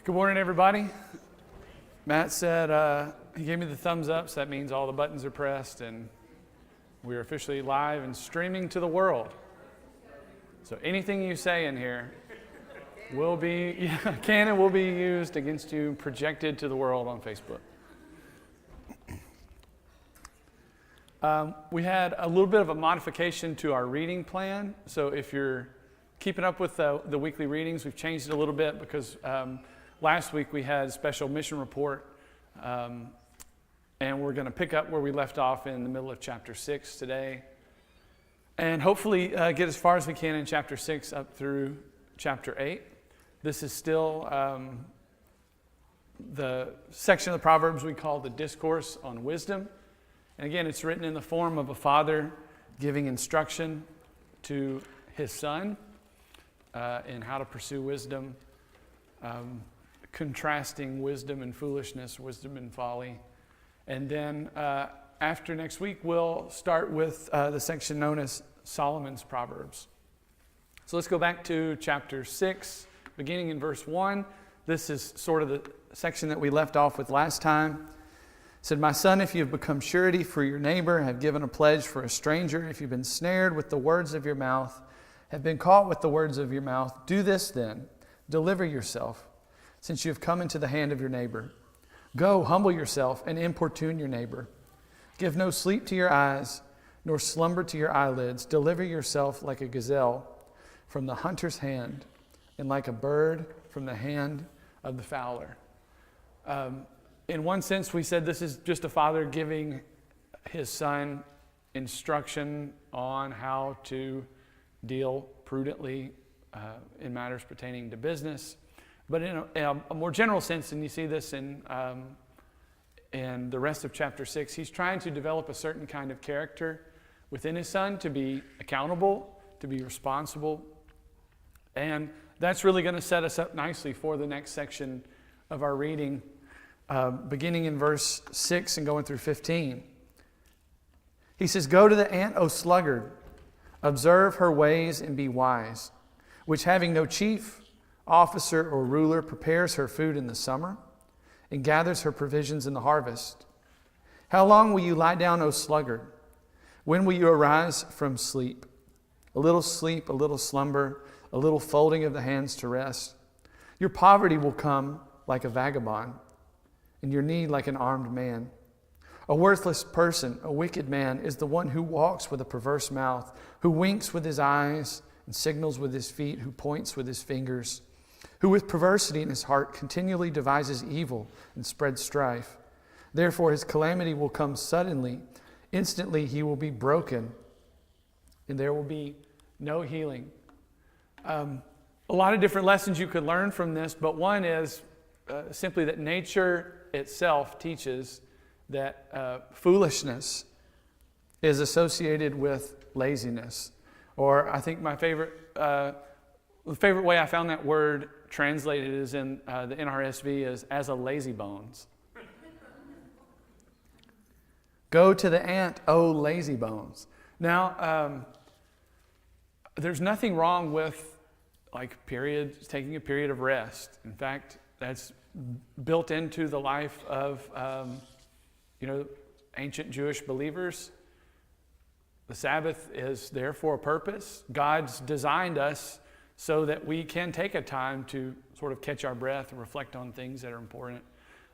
Good morning, everybody. Matt said he gave me the thumbs up, so that means all the buttons are pressed and we're officially live and streaming to the world. So anything you say in here canon will be used against you, projected to the world on Facebook. We had a little bit of a modification to our reading plan. So if you're keeping up with the weekly readings, we've changed it a little bit because last week we had a special mission report, and we're going to pick up where we left off in the middle of chapter 6 today, and hopefully get as far as we can in chapter 6 up through chapter 8. This is still the section of the Proverbs we call the Discourse on Wisdom. And again, it's written in the form of a father giving instruction to his son in how to pursue wisdom, contrasting wisdom and foolishness, wisdom and folly. And then after next week, we'll start with the section known as Solomon's Proverbs. So let's go back to chapter 6, beginning in verse 1. This is sort of the section that we left off with last time. It said, "My son, if you have become surety for your neighbor, have given a pledge for a stranger, if you've been snared with the words of your mouth, have been caught with the words of your mouth, do this then, deliver yourself, since you have come into the hand of your neighbor. Go, humble yourself, and importune your neighbor. Give no sleep to your eyes, nor slumber to your eyelids. Deliver yourself like a gazelle from the hunter's hand, and like a bird from the hand of the fowler." In one sense, we said this is just a father giving his son instruction on how to deal prudently in matters pertaining to business. But in a more general sense, and you see this in the rest of chapter 6, he's trying to develop a certain kind of character within his son to be accountable, to be responsible. And that's really going to set us up nicely for the next section of our reading, beginning in verse 6 and going through 15. He says, "Go to the ant, O sluggard, observe her ways and be wise, which having no chief, officer, or ruler, prepares her food in the summer and gathers her provisions in the harvest. How long will you lie down, O sluggard? When will you arise from sleep? A little slumber, a little folding of the hands to rest. Your poverty will come like a vagabond, and your need like an armed man. A worthless person, a wicked man, is the one who walks with a perverse mouth, who winks with his eyes and signals with his feet, who points with his fingers, who with perversity in his heart continually devises evil and spreads strife. Therefore his calamity will come suddenly. Instantly he will be broken, and there will be no healing." A lot of different lessons you could learn from this, but one is simply that nature itself teaches that foolishness is associated with laziness. Or I think the favorite way I found that word translated is in the NRSV is "as a lazy bones." Go to the ant, O lazy bones. Now, there's nothing wrong with taking a period of rest. In fact, that's built into the life of ancient Jewish believers. The Sabbath is there for a purpose. God's designed us so that we can take a time to sort of catch our breath and reflect on things that are important.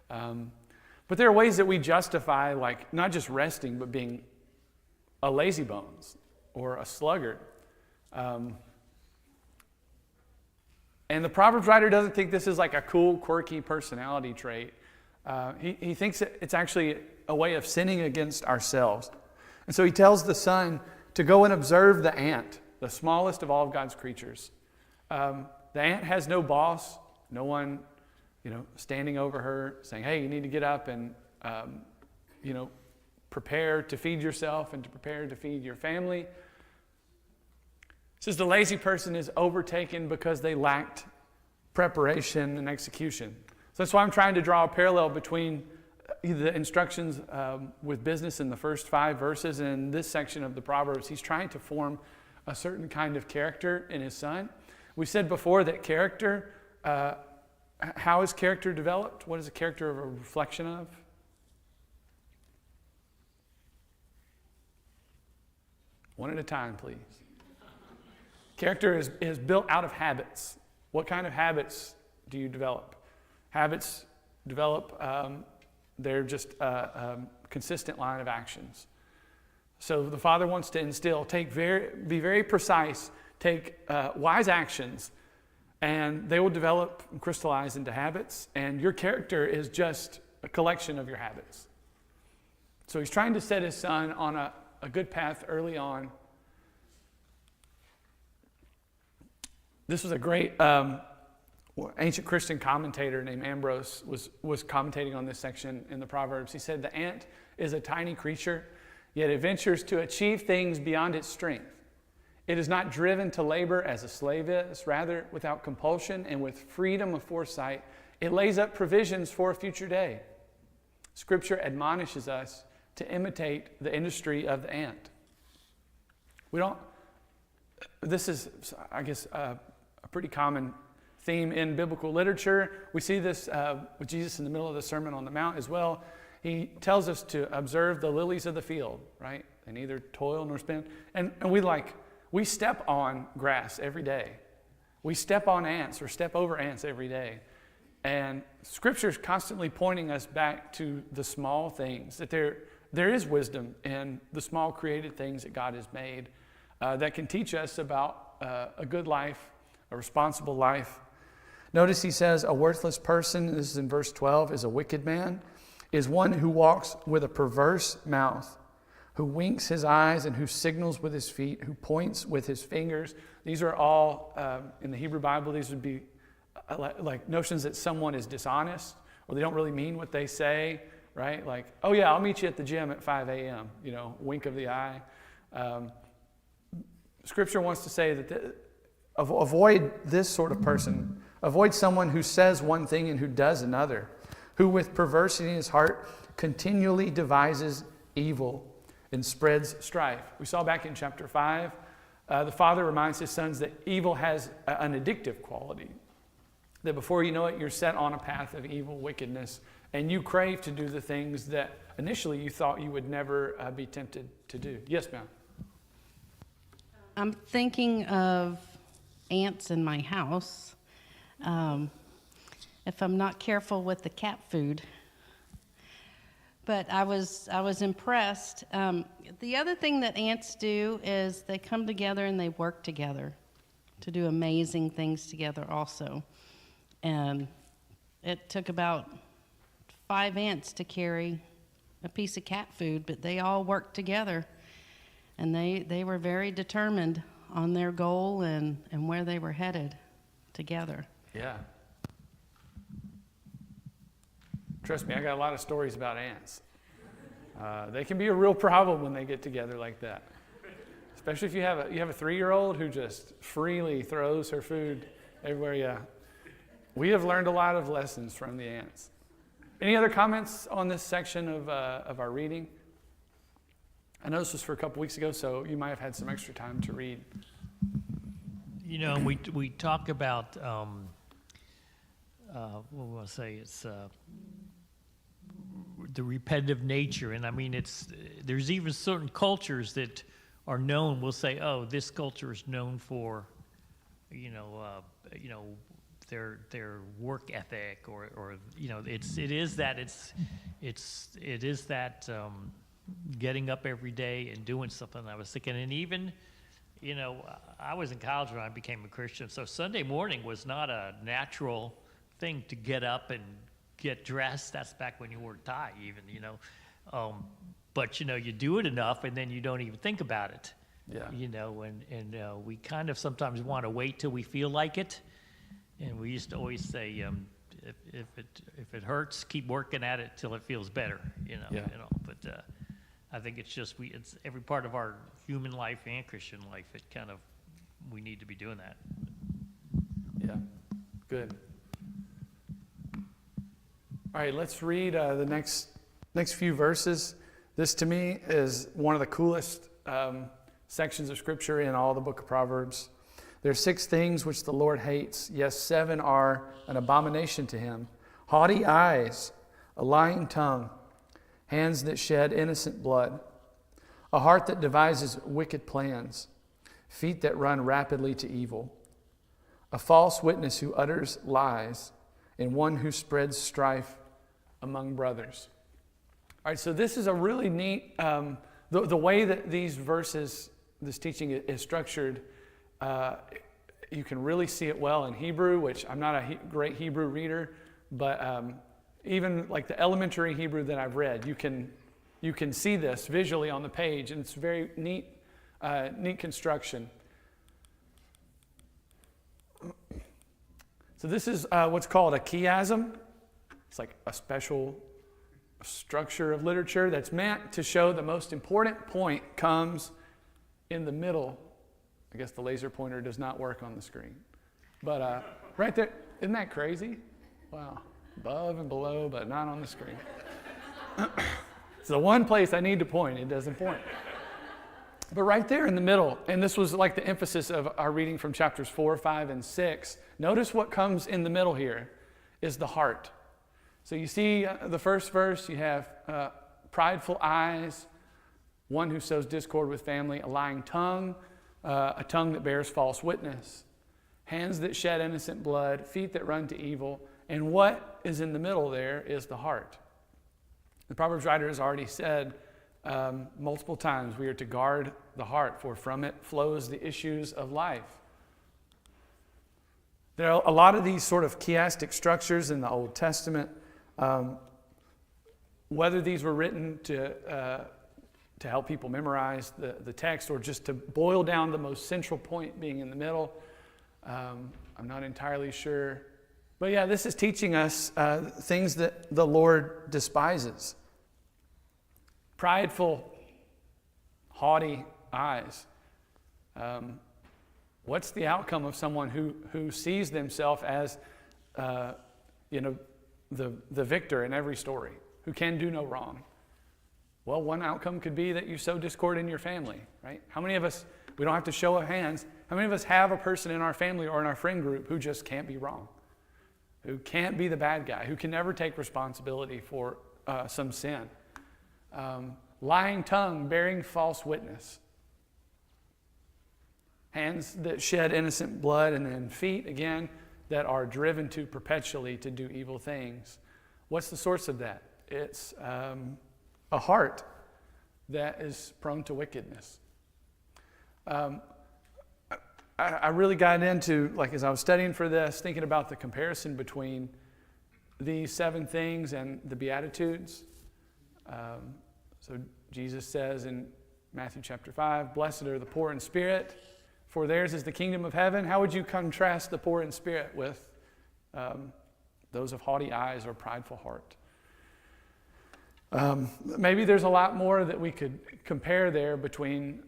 But there are ways that we justify, not just resting, but being a lazy bones or a sluggard. And the Proverbs writer doesn't think this is like a cool, quirky personality trait. He thinks it's actually a way of sinning against ourselves. And so he tells the son to go and observe the ant, the smallest of all of God's creatures. The ant has no boss, no one, standing over her saying, "Hey, you need to get up and, prepare to feed yourself and to prepare to feed your family." It says the lazy person is overtaken because they lacked preparation and execution. So that's why I'm trying to draw a parallel between the instructions with business in the first 5 verses and in this section of the Proverbs. He's trying to form a certain kind of character in his son. We said before that character how is character developed? What is a character a reflection of? One at a time, please. Character is built out of habits. What kind of habits do you develop? Habits develop, they're just a consistent line of actions. So the Father wants to instill, be very precise, take wise actions, and they will develop and crystallize into habits, and your character is just a collection of your habits. So he's trying to set his son on a good path early on. This was a great ancient Christian commentator named Ambrose was commentating on this section in the Proverbs. He said, the ant is a tiny creature, yet it ventures to achieve things beyond its strength. It is not driven to labor as a slave is. Rather, without compulsion and with freedom of foresight, it lays up provisions for a future day. Scripture admonishes us to imitate the industry of the ant. This is, I guess, a pretty common theme in biblical literature. We see this with Jesus in the middle of the Sermon on the Mount as well. He tells us to observe the lilies of the field, right? They neither toil nor spin. And we step on grass every day. We step on ants or step over ants every day. And Scripture is constantly pointing us back to the small things, that there is wisdom in the small created things that God has made that can teach us about a good life, a responsible life. Notice he says a worthless person, this is in verse 12, is a wicked man, is one who walks with a perverse mouth, who winks his eyes and who signals with his feet, who points with his fingers. These are all, in the Hebrew Bible, these would be like notions that someone is dishonest or they don't really mean what they say, right? Like, oh yeah, I'll meet you at the gym at 5 a.m., wink of the eye. Scripture wants to say that avoid this sort of person. Avoid someone who says one thing and who does another, who with perversity in his heart continually devises evil and spreads strife. We saw back in chapter 5, the father reminds his sons that evil has an addictive quality, that before you know it, you're set on a path of evil, wickedness, and you crave to do the things that initially you thought you would never be tempted to do. Yes, ma'am? I'm thinking of ants in my house. If I'm not careful with the cat food. But I was impressed. The other thing that ants do is they come together and they work together to do amazing things together also. And it took about 5 ants to carry a piece of cat food, but they all worked together. And they were very determined on their goal and where they were headed together. Yeah. Trust me, I got a lot of stories about ants. They can be a real problem when they get together like that. Especially if you have a 3-year-old who just freely throws her food everywhere. Yeah. We have learned a lot of lessons from the ants. Any other comments on this section of our reading? I know this was for a couple weeks ago, so you might have had some extra time to read. We talk about what will I say? It's the repetitive nature, and I mean, there's even certain cultures that are known. We'll say, oh, this culture is known for, their work ethic, or it is that getting up every day and doing something. I was thinking, and even, I was in college when I became a Christian, so Sunday morning was not a natural thing to get up and get dressed. That's back when you wore a tie even, but you do it enough and then you don't even think about it. Yeah. And we kind of sometimes want to wait till we feel like it. And we used to always say, if it hurts, keep working at it till it feels better, Yeah. But I think it's just it's every part of our human life and Christian life. We need to be doing that. Yeah, good. All right, let's read the next few verses. This, to me, is one of the coolest sections of Scripture in all the book of Proverbs. There are 6 things which the Lord hates. Yes, 7 are an abomination to him. Haughty eyes, a lying tongue, hands that shed innocent blood, a heart that devises wicked plans, feet that run rapidly to evil, a false witness who utters lies, and one who spreads strife among brothers. All right, so this is a really neat, the way that these verses, this teaching is structured, you can really see it well in Hebrew, which I'm not a great Hebrew reader, but even like the elementary Hebrew that I've read, you can see this visually on the page, and it's very neat construction. So this is what's called a chiasm. It's like a special structure of literature that's meant to show the most important point comes in the middle. I guess the laser pointer does not work on the screen. But right there, isn't that crazy? Wow. Above and below, but not on the screen. It's the one place I need to point. It doesn't point. But right there in the middle, and this was like the emphasis of our reading from chapters 4, 5, and 6. Notice what comes in the middle here is the heart. So you see the first verse, you have prideful eyes, one who sows discord with family, a lying tongue, a tongue that bears false witness, hands that shed innocent blood, feet that run to evil, and what is in the middle there is the heart. The Proverbs writer has already said multiple times we are to guard the heart, for from it flows the issues of life. There are a lot of these sort of chiastic structures in the Old Testament. Whether these were written to help people memorize the text or just to boil down the most central point being in the middle, I'm not entirely sure. But yeah, this is teaching us things that the Lord despises. Prideful, haughty eyes. What's the outcome of someone who sees themselves as, the victor in every story, who can do no wrong? Well, one outcome could be that you sow discord in your family, right? How many of us, we don't have to show of hands, how many of us have a person in our family or in our friend group who just can't be wrong, who can't be the bad guy, who can never take responsibility for some sin? Lying tongue, bearing false witness. Hands that shed innocent blood, and then feet, again, that are driven to perpetually to do evil things. What's the source of that? It's a heart that is prone to wickedness. I really got into, like as I was studying for this, thinking about the comparison between these 7 things and the Beatitudes. So Jesus says in Matthew chapter 5, "Blessed are the poor in spirit, for theirs is the kingdom of heaven." How would you contrast the poor in spirit with those of haughty eyes or prideful heart? Maybe there's a lot more that we could compare there between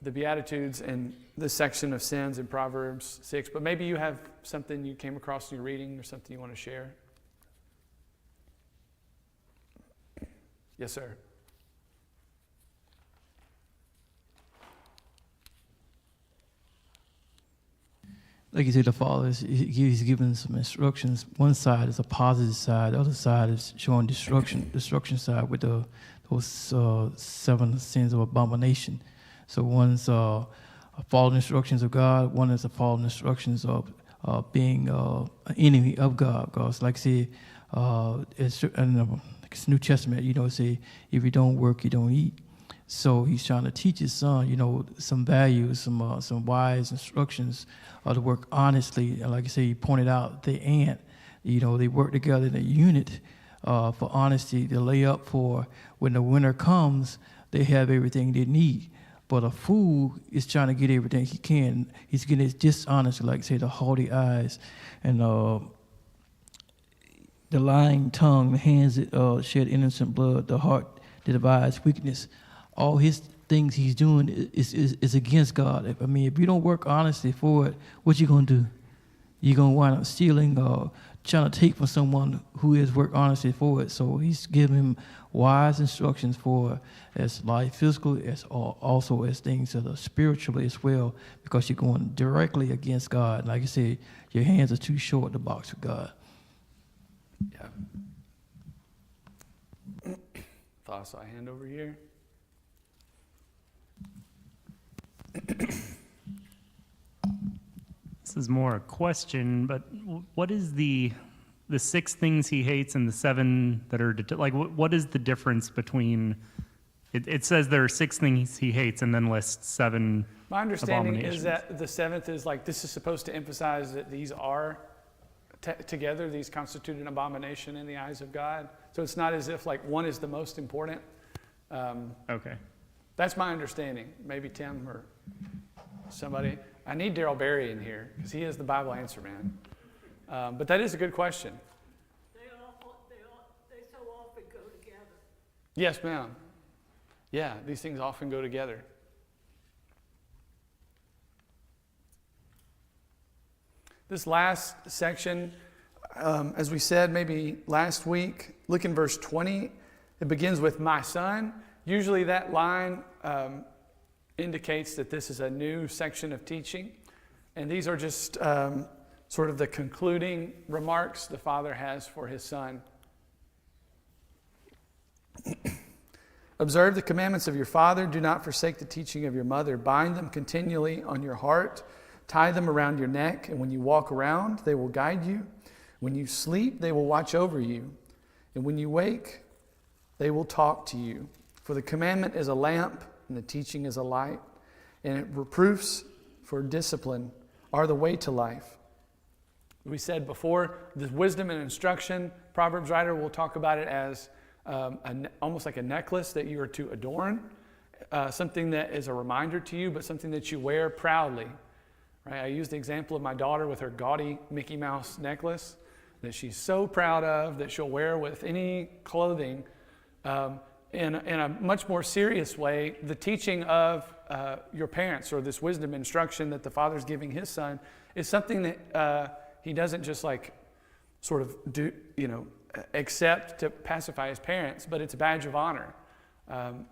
the Beatitudes and this section of sins in Proverbs 6, but maybe you have something you came across in your reading or something you want to share. Yes, sir. Like you said, the Father, he's giving some instructions. One side is a positive side. The other side is showing destruction side with those 7 sins of abomination. So one's following instructions of God. One is the following instructions of being an enemy of God. Because like I say, it's in the New Testament, say, if you don't work, you don't eat. So he's trying to teach his son, some values, some wise instructions to work honestly. And like I say, he pointed out the ant, they work together in a unit for honesty. They lay up for when the winter comes, they have everything they need. But a fool is trying to get everything he can. He's getting his dishonesty, like I say, the haughty eyes and the lying tongue, the hands that shed innocent blood, the heart that divides weakness. All his things he's doing is against God. If you don't work honestly for it, what you going to do? You're going to wind up stealing or trying to take from someone who has worked honestly for it. So he's giving him wise instructions for as life physical as also as things that are spiritual as well, because you're going directly against God. Like you said, your hands are too short to box with God. Yeah. Thought I saw a hand over here. This is more a question, but what is the 6 things he hates and the 7 that are like? What is the difference between? It says there are 6 things he hates, and then lists 7. My understanding is Abominations. that the 7th is like, this is supposed to emphasize that these are together, these constitute an abomination in the eyes of God. So it's not as if like one is the most important. Okay. That's my understanding. Maybe Tim or somebody. I need Daryl Berry in here because he is the Bible answer man. But that is a good question. They so often go together. Yes, ma'am. Yeah, these things often go together. This last section, as we said maybe last week, look in verse 20. It begins with "my son." Usually that line indicates that this is a new section of teaching. And these are just sort of the concluding remarks the Father has for his Son. "Observe the commandments of your father. Do not forsake the teaching of your mother. Bind them continually on your heart. Tie them around your neck. And when you walk around, they will guide you. When you sleep, they will watch over you. And when you wake, they will talk to you. For the commandment is a lamp, and the teaching is a light. And reproofs for discipline are the way to life." We said before, the wisdom and instruction, Proverbs writer will talk about it as almost like a necklace that you are to adorn, something that is a reminder to you, but something that you wear proudly. Right? I used the example of my daughter with her gaudy Mickey Mouse necklace that she's so proud of that she'll wear with any clothing. In a much more serious way, the teaching of your parents, or this wisdom instruction that the Father's giving his Son, is something that he doesn't just like sort of do, accept to pacify his parents, but it's a badge of honor.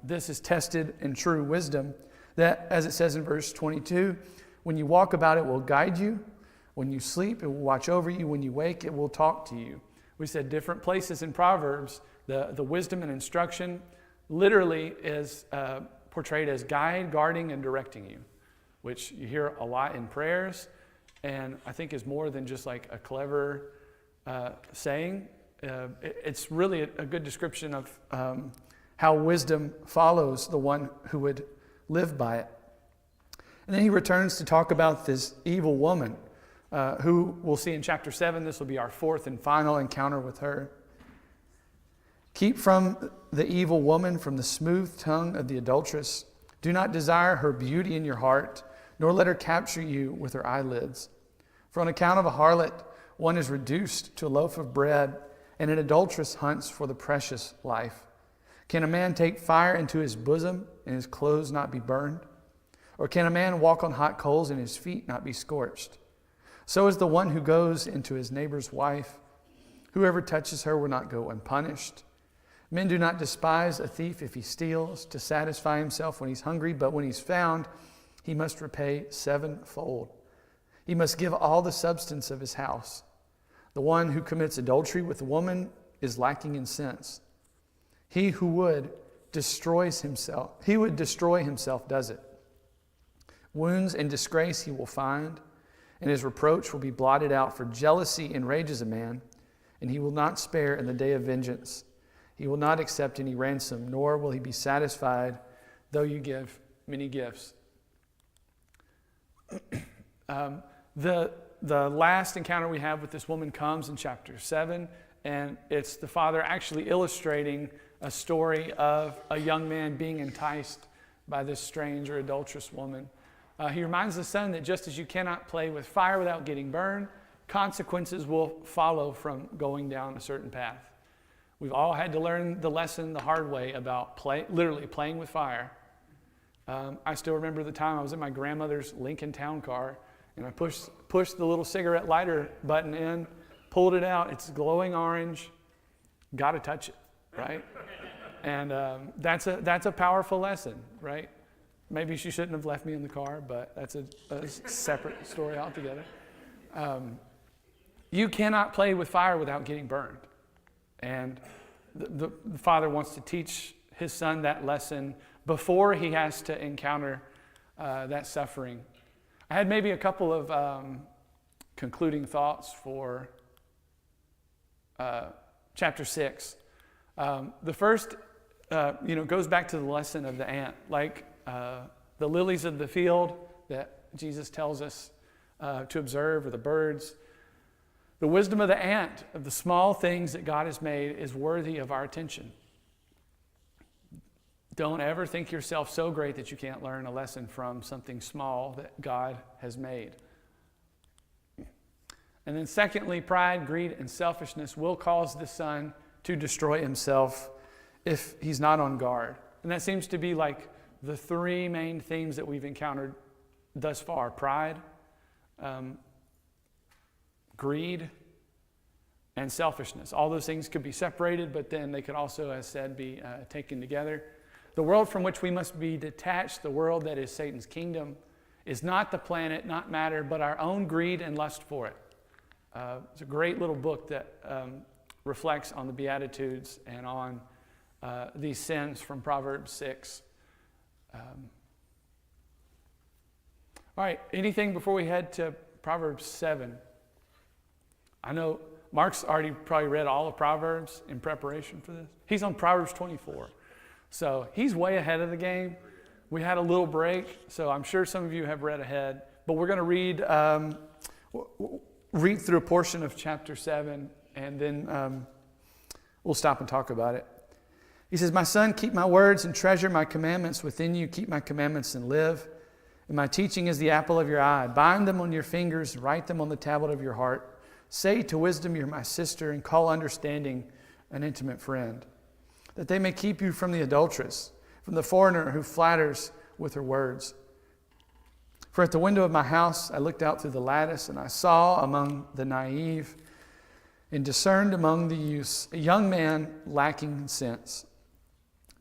This is tested in true wisdom that, as it says in verse 22, when you walk about, it will guide you. When you sleep, it will watch over you. When you wake, it will talk to you. We said different places in Proverbs, the wisdom and instruction literally is portrayed as guide, guarding, and directing you, which you hear a lot in prayers, and I think is more than just like a clever saying. It's really a good description of how wisdom follows the one who would live by it. And then he returns to talk about this evil woman, who we'll see in chapter 7. This will be our 4th and final encounter with her. "Keep from the evil woman, from the smooth tongue of the adulteress. Do not desire her beauty in your heart, nor let her capture you with her eyelids. For on account of a harlot, one is reduced to a loaf of bread, and an adulteress hunts for the precious life. Can a man take fire into his bosom and his clothes not be burned? Or can a man walk on hot coals and his feet not be scorched? So is the one who goes into his neighbor's wife. Whoever touches her will not go unpunished. Men do not despise a thief if he steals to satisfy himself when he's hungry, but when he's found, he must repay 7-fold. He must give all the substance of his house. The one who commits adultery with a woman is lacking in sense. He would destroy himself does it. Wounds and disgrace he will find, and his reproach will be blotted out. For jealousy enrages a man, and he will not spare in the day of vengeance. He will not accept any ransom, nor will he be satisfied, though you give many gifts." The last encounter we have with this woman comes in chapter 7, and it's the Father actually illustrating a story of a young man being enticed by this strange or adulterous woman. He reminds the Son that just as you cannot play with fire without getting burned, consequences will follow from going down a certain path. We've all had to learn the lesson the hard way about literally playing with fire. I still remember the time I was in my grandmother's Lincoln Town Car, and I pushed the little cigarette lighter button in, pulled it out. It's glowing orange. Got to touch it, right? And that's a powerful lesson, right? Maybe she shouldn't have left me in the car, but that's a separate story altogether. You cannot play with fire without getting burned. And the father wants to teach his son that lesson before he has to encounter that suffering. I had maybe a couple of concluding thoughts for chapter 6. The first, goes back to the lesson of the ant. Like the lilies of the field that Jesus tells us to observe, or the birds, the wisdom of the ant, of the small things that God has made, is worthy of our attention. Don't ever think yourself so great that you can't learn a lesson from something small that God has made. And then secondly, pride, greed, and selfishness will cause the son to destroy himself if he's not on guard. And that seems to be like the three main themes that we've encountered thus far: pride, greed, and selfishness. All those things could be separated, but then they could also, as said, be taken together. The world from which we must be detached, the world that is Satan's kingdom, is not the planet, not matter, but our own greed and lust for it. It's a great little book that reflects on the Beatitudes and on these sins from Proverbs 6. All right, anything before we head to Proverbs 7? I know Mark's already probably read all of Proverbs in preparation for this. He's on Proverbs 24. So he's way ahead of the game. We had a little break, so I'm sure some of you have read ahead. But we're going to read through a portion of chapter 7, and then we'll stop and talk about it. He says, "My son, keep my words and treasure my commandments within you. Keep my commandments and live. And my teaching is the apple of your eye. Bind them on your fingers, write them on the tablet of your heart. Say to wisdom, you're my sister, and call understanding an intimate friend. That they may keep you from the adulteress, from the foreigner who flatters with her words. For at the window of my house I looked out through the lattice, and I saw among the naive and discerned among the youths a young man lacking sense,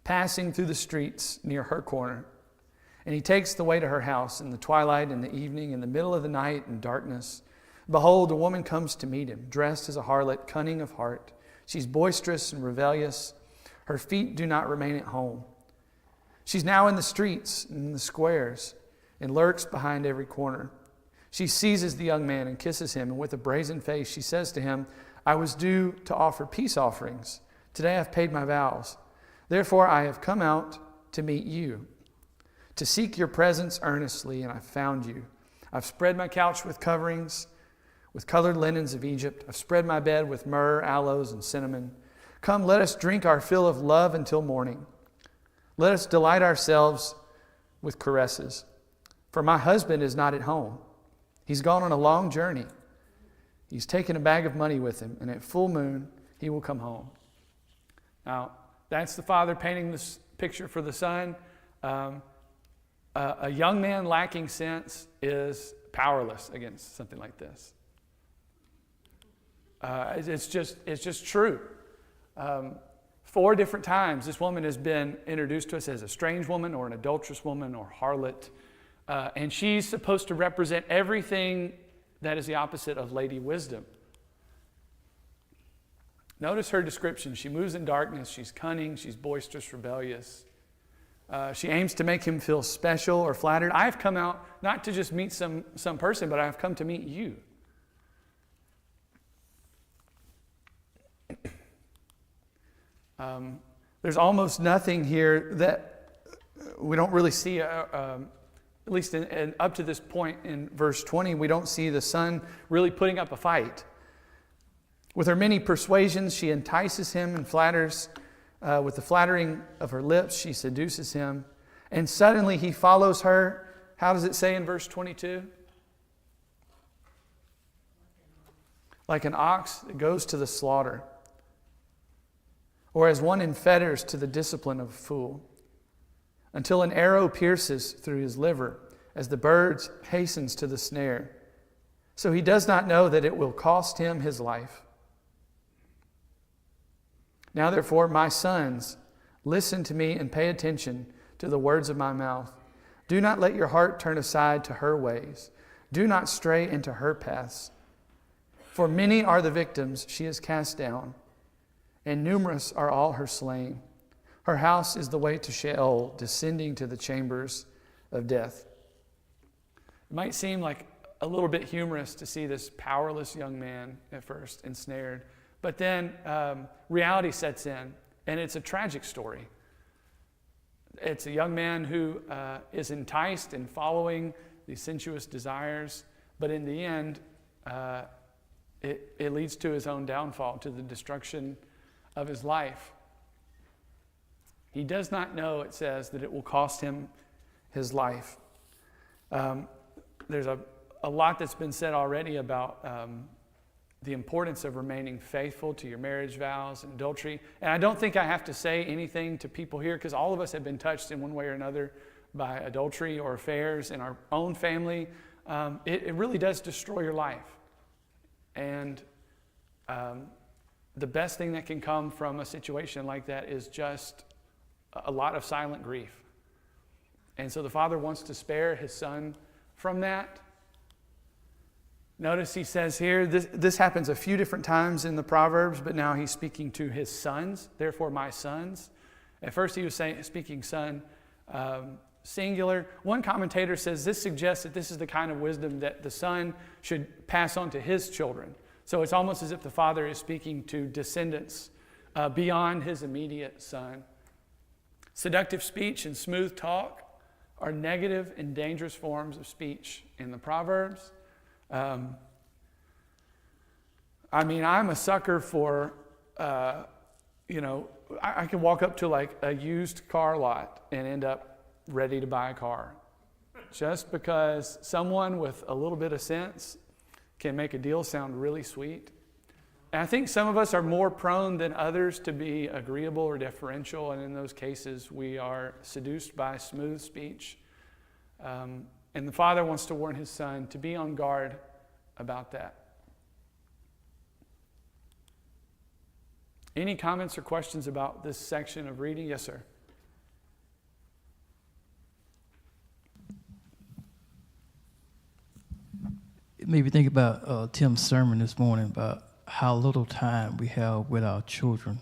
passing through the streets near her corner. And he takes the way to her house in the twilight, in the evening, in the middle of the night, in darkness. Behold, a woman comes to meet him, dressed as a harlot, cunning of heart. She's boisterous and rebellious. Her feet do not remain at home. She's now in the streets, in the squares, and lurks behind every corner. She seizes the young man and kisses him, and with a brazen face she says to him, I was due to offer peace offerings. Today I've paid my vows. Therefore I have come out to meet you, to seek your presence earnestly, and I've found you. I've spread my couch with coverings, with colored linens of Egypt. I've spread my bed with myrrh, aloes, and cinnamon. Come, let us drink our fill of love until morning. Let us delight ourselves with caresses. For my husband is not at home. He's gone on a long journey. He's taken a bag of money with him, and at full moon he will come home." Now, that's the father painting this picture for the son. A young man lacking sense is powerless against something like this. It's just true. 4 different times this woman has been introduced to us as a strange woman or an adulterous woman or harlot. And she's supposed to represent everything that is the opposite of Lady Wisdom. Notice her description. She moves in darkness. She's cunning. She's boisterous, rebellious. She aims to make him feel special or flattered. I've come out not to just meet some person, but I've come to meet you. There's almost nothing here that we don't really see, at least up to this point in verse 20, we don't see the son really putting up a fight. With her many persuasions, she entices him and flatters. With the flattering of her lips, she seduces him. And suddenly he follows her. How does it say in verse 22? Like an ox that goes to the slaughter, or as one in fetters to the discipline of a fool, until an arrow pierces through his liver, as the bird hastens to the snare. So he does not know that it will cost him his life. Now therefore, my sons, listen to me and pay attention to the words of my mouth. Do not let your heart turn aside to her ways. Do not stray into her paths. For many are the victims she has cast down, and numerous are all her slain. Her house is the way to Sheol, descending to the chambers of death. It might seem like a little bit humorous to see this powerless young man at first ensnared, but then reality sets in, and it's a tragic story. It's a young man who is enticed in following these sensuous desires, but in the end, it leads to his own downfall, to the destruction of his life. He does not know, it says, that it will cost him his life. There's a lot that's been said already about the importance of remaining faithful to your marriage vows and adultery. And I don't think I have to say anything to people here, because all of us have been touched in one way or another by adultery or affairs in our own family. It really does destroy your life. And the best thing that can come from a situation like that is just a lot of silent grief. And so the father wants to spare his son from that. Notice he says here, this happens a few different times in the Proverbs, but now he's speaking to his sons, therefore my sons. At first he was speaking son singular. One commentator says this suggests that this is the kind of wisdom that the son should pass on to his children. So it's almost as if the father is speaking to descendants beyond his immediate son. Seductive speech and smooth talk are negative and dangerous forms of speech in the Proverbs. I'm a sucker for, I can walk up to like a used car lot and end up ready to buy a car. Just because someone with a little bit of sense can make a deal sound really sweet. And I think some of us are more prone than others to be agreeable or deferential, and in those cases we are seduced by smooth speech. And the father wants to warn his son to be on guard about that. Any comments or questions about this section of reading? Yes, sir. It made me think about Tim's sermon this morning about how little time we have with our children.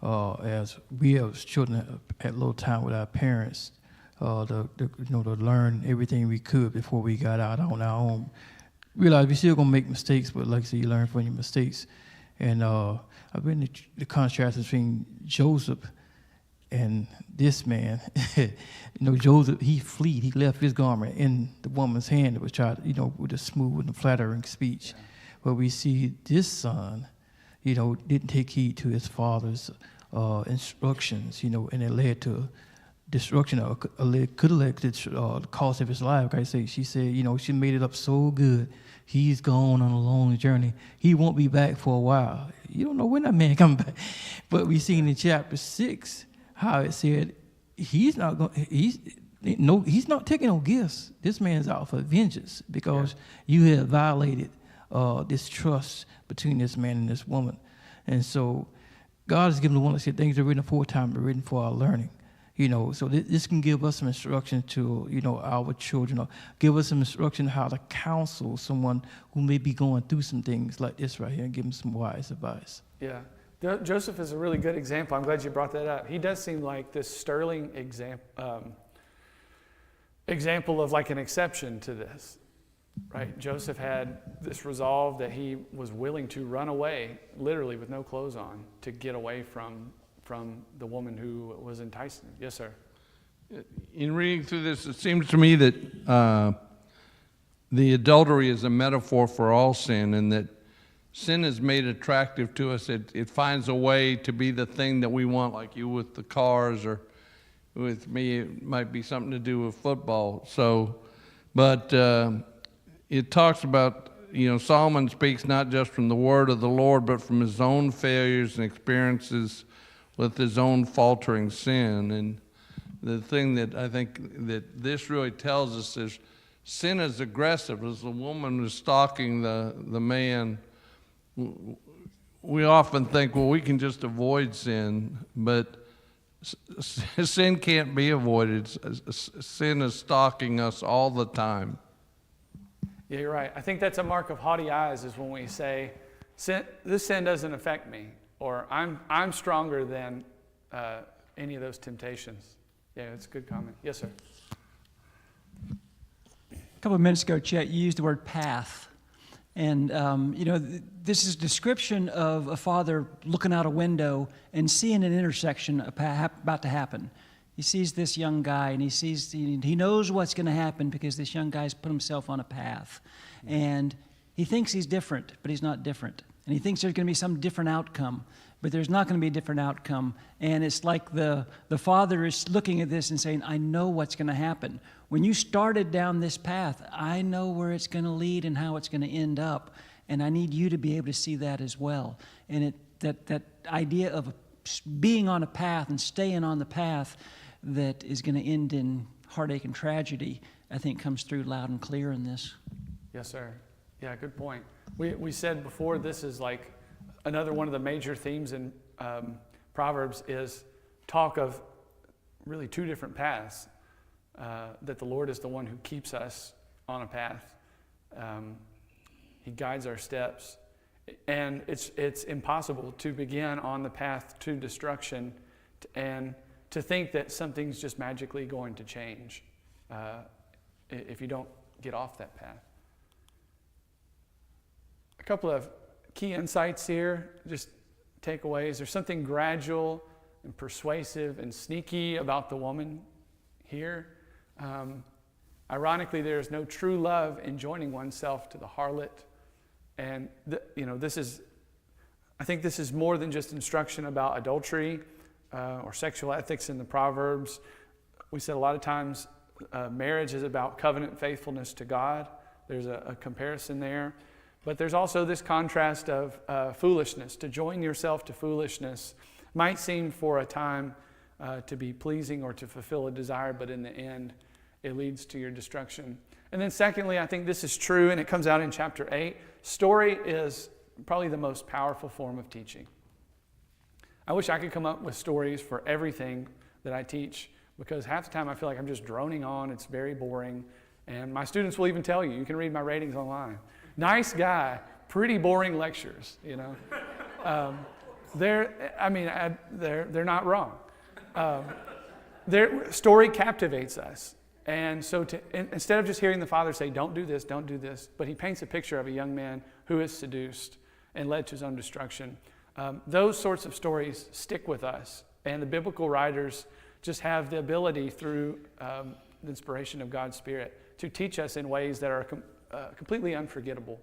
As we as children had little time with our parents, to learn everything we could before we got out on our own. Realize we still gonna make mistakes, but like I said, you learn from your mistakes. And I've been the contrast between Joseph and this man. Joseph, he fled. He left his garment in the woman's hand that was tried, with a smooth and flattering speech. Yeah. But we see this son, didn't take heed to his father's instructions, and it led to destruction, or could have led to the cost of his life. Like I say, she said, she made it up so good. He's gone on a long journey. He won't be back for a while. You don't know when that man come back. But we seen in chapter 6 how it said he's not taking no gifts. This man's out for vengeance because you have violated this trust between this man and this woman. And so God has given the one that said things are written aforetime, but written for our learning. So this can give us some instruction to, our children, or give us some instruction how to counsel someone who may be going through some things like this right here, and give them some wise advice. Yeah. Joseph is a really good example. I'm glad you brought that up. He does seem like this sterling example of like an exception to this, right? Joseph had this resolve that he was willing to run away, literally with no clothes on, to get away from the woman who was enticing him. Yes, sir. In reading through this, it seems to me that the adultery is a metaphor for all sin, and that sin is made attractive to us. It finds a way to be the thing that we want, like you with the cars, or with me, it might be something to do with football. But it talks about, Solomon speaks not just from the word of the Lord, but from his own failures and experiences with his own faltering sin. And the thing that I think that this really tells us is sin is aggressive. As the woman was stalking the man, we often think, well, we can just avoid sin, but sin can't be avoided. Sin is stalking us all the time. Yeah, you're right. I think that's a mark of haughty eyes is when we say, this sin doesn't affect me, or I'm stronger than any of those temptations. Yeah, it's a good comment. Yes, sir. A couple of minutes ago, Chet, you used the word path. And, this is a description of a father looking out a window and seeing an intersection about to happen. He sees this young guy, and he knows what's going to happen because this young guy's put himself on a path. And he thinks he's different, but he's not different. And he thinks there's going to be some different outcome, but there's not going to be a different outcome. And it's like the father is looking at this and saying, I know what's going to happen. When you started down this path, I know where it's going to lead and how it's going to end up. And I need you to be able to see that as well. And that idea of being on a path and staying on the path that is going to end in heartache and tragedy, I think comes through loud and clear in this. Yes, sir. Yeah, good point. We said before, this is like another one of the major themes in Proverbs is talk of really two different paths. That the Lord is the one who keeps us on a path. He guides our steps. And it's impossible to begin on the path to destruction and to think that something's just magically going to change if you don't get off that path. A couple of key insights here, just takeaways. There's something gradual and persuasive and sneaky about the woman here. Ironically, there is no true love in joining oneself to the harlot. And I think this is more than just instruction about adultery or sexual ethics in the Proverbs. We said a lot of times marriage is about covenant faithfulness to God. There's a comparison there. But there's also this contrast of foolishness. To join yourself to foolishness might seem for a time to be pleasing or to fulfill a desire, but in the end, it leads to your destruction. And then secondly, I think this is true, and it comes out in chapter 8. Story is probably the most powerful form of teaching. I wish I could come up with stories for everything that I teach, because half the time I feel like I'm just droning on. It's very boring. And my students will even tell you, you can read my ratings online. Nice guy, pretty boring lectures, they're not wrong. Their story captivates us. And so instead of just hearing the father say, don't do this, but he paints a picture of a young man who is seduced and led to his own destruction. Those sorts of stories stick with us. And the biblical writers just have the ability through the inspiration of God's Spirit to teach us in ways that are completely unforgettable.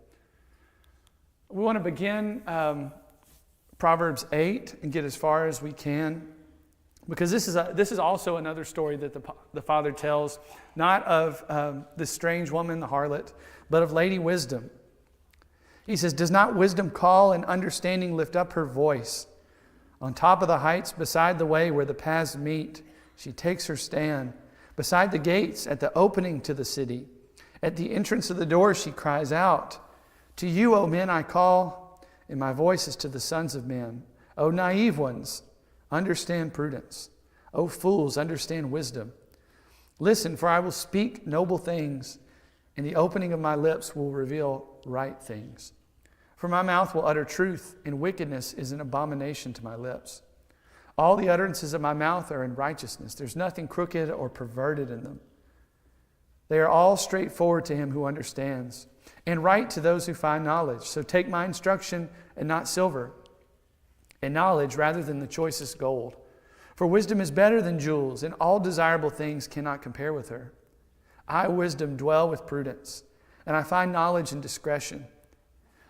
We want to begin Proverbs 8 and get as far as we can, because this is also another story that the father tells, not of this strange woman, the harlot, but of Lady Wisdom. He says, does not wisdom call and understanding lift up her voice? On top of the heights beside the way where the paths meet, she takes her stand. Beside the gates at the opening to the city, at the entrance of the door she cries out, to you, O men, I call, and my voice is to the sons of men. O naive ones, understand prudence. O fools, understand wisdom. Listen, for I will speak noble things, and the opening of my lips will reveal right things. For my mouth will utter truth, and wickedness is an abomination to my lips. All the utterances of my mouth are in righteousness. There's nothing crooked or perverted in them. They are all straightforward to him who understands, and right to those who find knowledge. So take my instruction and not silver, and knowledge rather than the choicest gold. For wisdom is better than jewels, and all desirable things cannot compare with her. I, wisdom, dwell with prudence, and I find knowledge and discretion.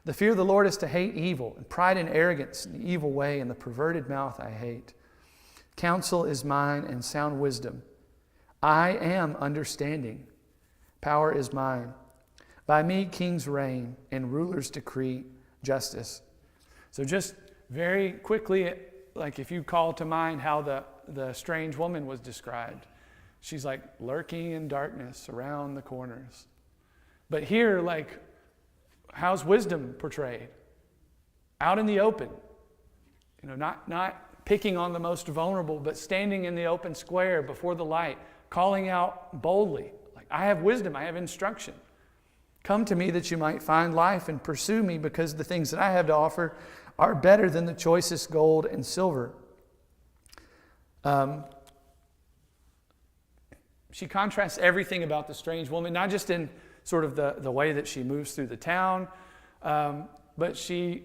The fear of the Lord is to hate evil, and pride and arrogance, and the evil way, and the perverted mouth I hate. Counsel is mine, and sound wisdom. I am understanding. Power is mine. By me kings reign, and rulers decree justice. So just very quickly, like if you call to mind how the strange woman was described, she's like lurking in darkness around the corners. But here, like, how's wisdom portrayed? out in the open. Not picking on the most vulnerable, but standing in the open square before the light, calling out boldly, like, I have wisdom, I have instruction. Come to me that you might find life, and pursue me, because the things that I have to offer are better than the choicest gold and silver. She contrasts everything about the strange woman, not just in sort of the way that she moves through the town, but she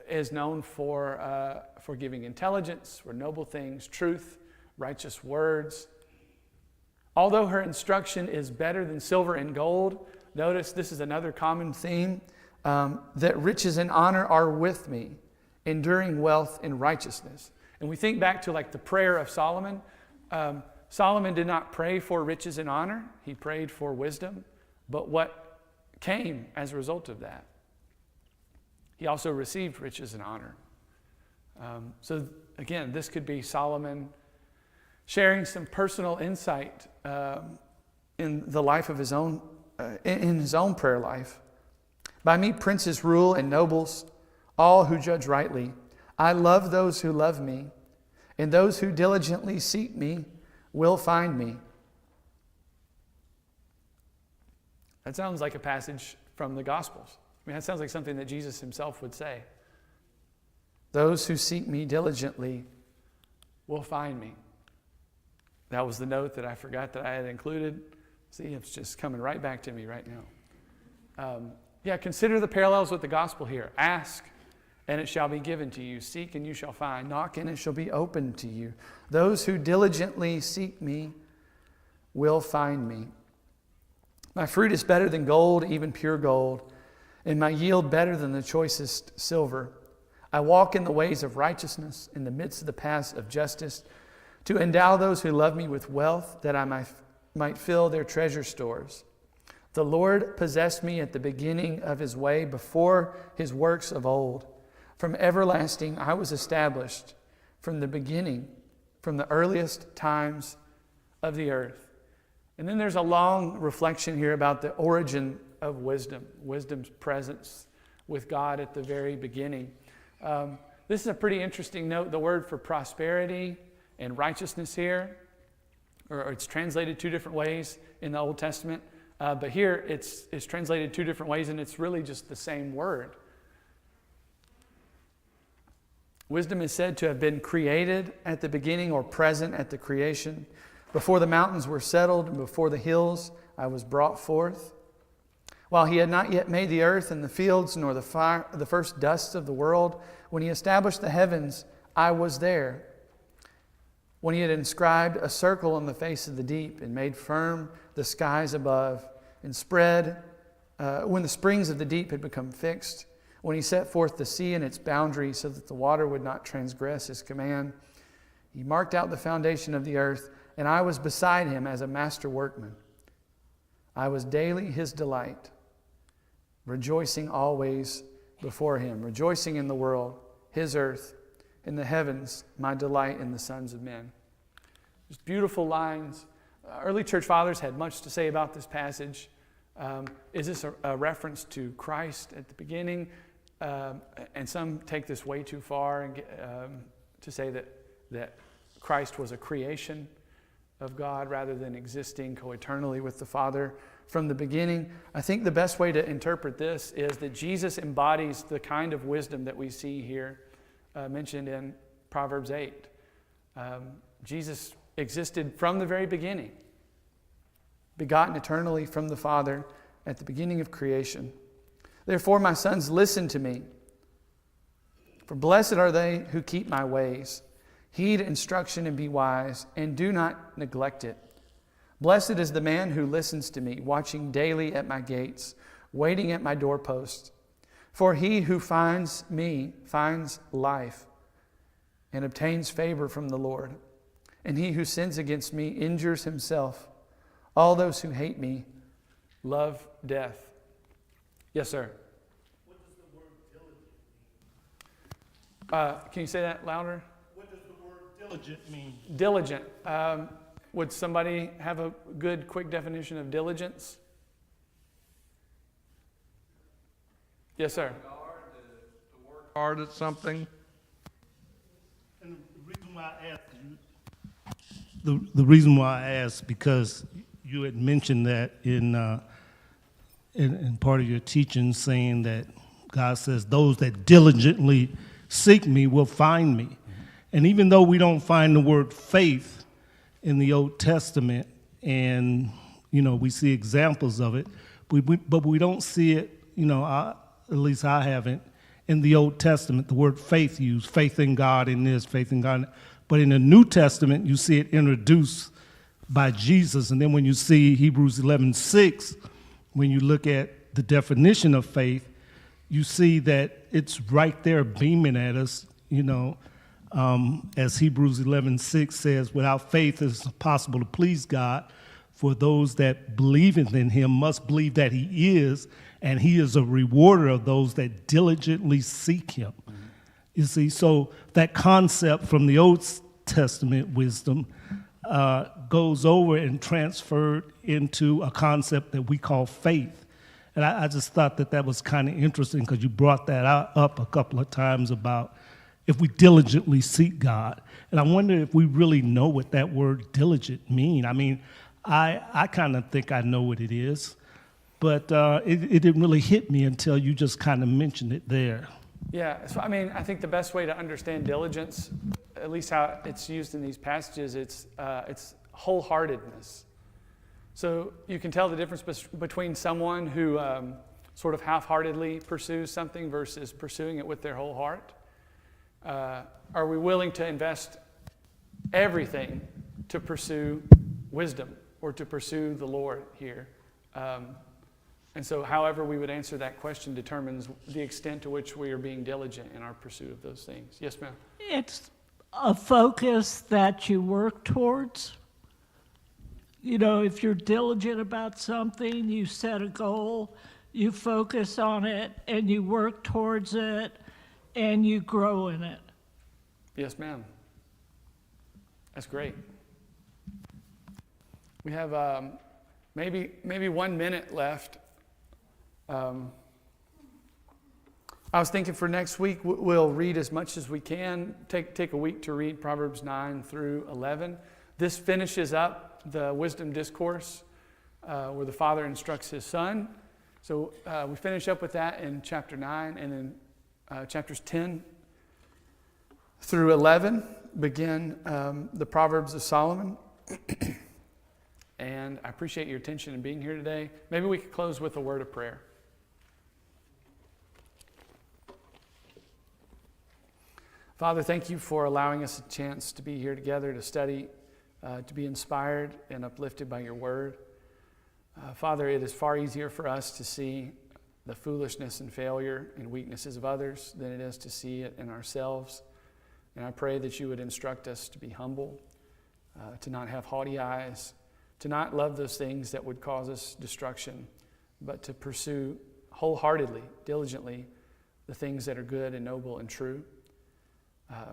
is known for giving intelligence, for noble things, truth, righteous words. Although her instruction is better than silver and gold, notice this is another common theme, that riches and honor are with me, enduring wealth and righteousness. And we think back to like the prayer of Solomon. Solomon did not pray for riches and honor. He prayed for wisdom. But what came as a result of that? He also received riches and honor. So again, this could be Solomon sharing some personal insight in the life of his own, in his own prayer life. By me princes rule and nobles, all who judge rightly. I love those who love me, and those who diligently seek me will find me. That sounds like a passage from the Gospels. I mean, that sounds like something that Jesus himself would say. Those who seek me diligently will find me. That was the note that I forgot that I had included. See, it's just coming right back to me right now. Consider the parallels with the gospel here. Ask, and it shall be given to you. Seek, and you shall find. Knock, and it shall be opened to you. Those who diligently seek me will find me. My fruit is better than gold, even pure gold, and my yield better than the choicest silver. I walk in the ways of righteousness, in the midst of the paths of justice, to endow those who love me with wealth, that I might fill their treasure stores. The Lord possessed me at the beginning of his way, before his works of old. From everlasting I was established, from the beginning, from the earliest times of the earth. And then there's a long reflection here about the origin of wisdom, wisdom's presence with God at the very beginning. This is a pretty interesting note. The word for prosperity and righteousness here, or it's translated two different ways in the Old Testament, but here it's translated two different ways, and it's really just the same word. Wisdom is said to have been created at the beginning, or present at the creation. Before the mountains were settled, and before the hills I was brought forth. While he had not yet made the earth and the fields, nor the first dusts of the world, when he established the heavens, I was there. When he had inscribed a circle on the face of the deep, and made firm the skies above, and spread, when the springs of the deep had become fixed, when he set forth the sea and its boundary, so that the water would not transgress his command, he marked out the foundation of the earth, and I was beside him as a master workman. I was daily his delight, rejoicing always before him, rejoicing in the world, his earth, in the heavens, my delight in the sons of men. Just beautiful lines. Early church fathers had much to say about this passage. Is this a reference to Christ at the beginning? And some take this way too far and to say that Christ was a creation of God rather than existing co-eternally with the Father from the beginning. I think the best way to interpret this is that Jesus embodies the kind of wisdom that we see here mentioned in Proverbs 8. Jesus existed from the very beginning, begotten eternally from the Father at the beginning of creation. Therefore, my sons, listen to me. For blessed are they who keep my ways. Heed instruction and be wise, and do not neglect it. Blessed is the man who listens to me, watching daily at my gates, waiting at my doorpost. For he who finds me finds life and obtains favor from the Lord. And he who sins against me injures himself. All those who hate me love death. Yes, sir. What does the word diligent mean? Can you say that louder? What does the word diligent mean? Diligent. Would somebody have a good, quick definition of diligence? Yes, sir. To work hard at something? And the reason why I asked you, the reason why I asked, because you had mentioned that in part of your teaching, saying that God says, those that diligently seek me will find me. And even though we don't find the word faith in the Old Testament, and, you know, we see examples of it, but we don't see it, you know, at least I haven't, in the Old Testament, the word faith used, faith in God in this, faith in God. But in the New Testament, you see it introduced by Jesus. And then when you see Hebrews 11:6, when you look at the definition of faith, you see that it's right there beaming at us, you know, as Hebrews 11:6 says, without faith it's impossible to please God, for those that believeth in him must believe that he is, and he is a rewarder of those that diligently seek him. Mm-hmm. You see, so that concept from the Old Testament wisdom goes over and transferred into a concept that we call faith. And I just thought that that was kind of interesting because you brought that up a couple of times about if we diligently seek God. And I wonder if we really know what that word diligent mean. I mean, I kind of think I know what it is, but it didn't really hit me until you just kind of mentioned it there. Yeah, so I mean, I think the best way to understand diligence, at least how it's used in these passages, it's wholeheartedness. So you can tell the difference between someone who sort of half-heartedly pursues something versus pursuing it with their whole heart. Are we willing to invest everything to pursue wisdom or to pursue the Lord here? And so however we would answer that question determines the extent to which we are being diligent in our pursuit of those things. Yes, ma'am? It's a focus that you work towards. You know, if you're diligent about something, you set a goal, you focus on it, and you work towards it, and you grow in it. Yes, ma'am. That's great. We have maybe 1 minute left. I was thinking for next week we'll read as much as we can. Take a week to read Proverbs 9 through 11. This finishes up the wisdom discourse where the father instructs his son. So we finish up with that in chapter 9, and then chapters 10 through 11 begin the Proverbs of Solomon. And I appreciate your attention and being here today. Maybe we could close with a word of prayer. Father, thank you for allowing us a chance to be here together to study, to be inspired and uplifted by your word. Father, it is far easier for us to see the foolishness and failure and weaknesses of others than it is to see it in ourselves. And I pray that you would instruct us to be humble, to not have haughty eyes, to not love those things that would cause us destruction, but to pursue wholeheartedly, diligently, the things that are good and noble and true.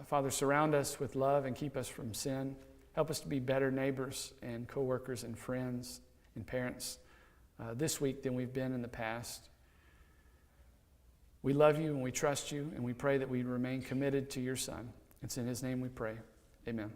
Father, surround us with love and keep us from sin. Help us to be better neighbors and co-workers and friends and parents this week than we've been in the past. We love you and we trust you, and we pray that we remain committed to your Son. It's in his name we pray. Amen.